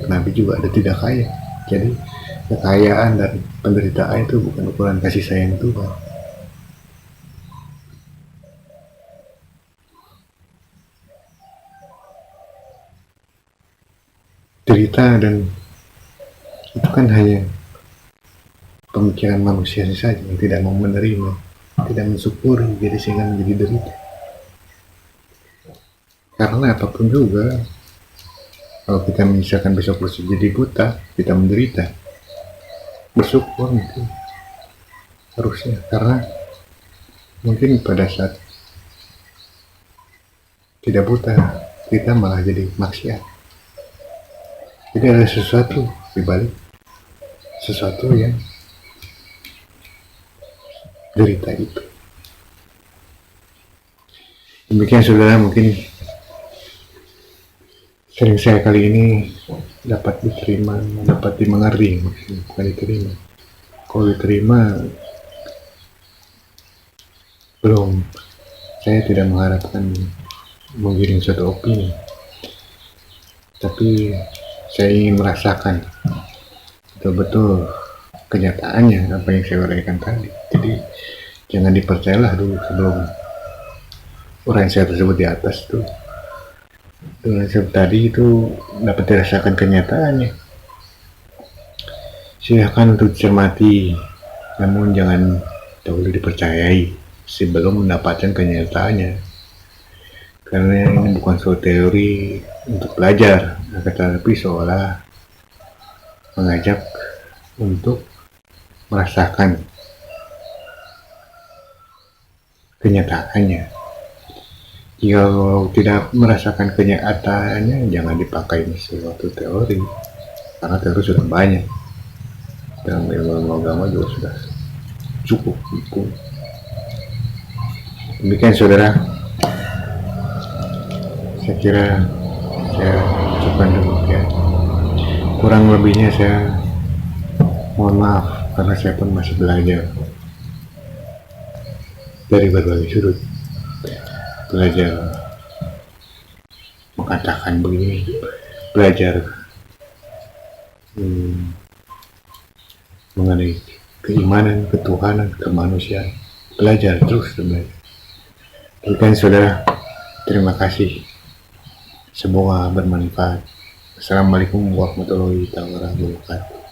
Nabi juga ada tidak kaya. Jadi kekayaan dan penderitaan itu bukan ukuran kasih sayang Tuhan. Derita dan itu kan hanya pemikiran manusia saja yang tidak mau menerima, tidak mensyukuri, jadi sehingga menjadi derita. Karena apapun juga, kalau kita misalkan besok jadi buta, kita menderita, bersyukur mungkin harusnya, karena mungkin pada saat tidak buta kita malah jadi maksiat. Jadi ada sesuatu di balik sesuatu yang derita itu. Demikian saudara, mungkin sering saya kali ini dapat diterima, dapat dimengerti, bukan diterima. Kalau diterima, belum. Saya tidak mengharapkan menggiring suatu opini, tapi saya ingin merasakan betul-betul kenyataannya apa yang saya uraikan tadi. Jadi jangan dipercayalah dulu sebelum uraian saya tersebut di atas tuh. Dengan tadi itu dapat dirasakan kenyataannya. Silakan untuk dicermati, namun jangan dahulu dipercayai sebelum mendapatkan kenyataannya. Karena ini bukan suatu teori untuk belajar, tetapi seolah mengajak untuk merasakan kenyataannya. Jika tidak merasakan kenyataannya, jangan dipakai suatu teori, karena teori sudah banyak. Dalam ilmu agama juga sudah cukup. Demikian saudara, saya kira saya cukupkan demikian. Kurang lebihnya saya mohon maaf, karena saya pun masih belajar dari berbagai sudut, belajar mengatakan begini, belajar mengenai keimanan, ketuhanan, kemanusiaan, belajar terus belajar. Demikian saudara, terima kasih, semoga bermanfaat. Assalamualaikum warahmatullahi wabarakatuh.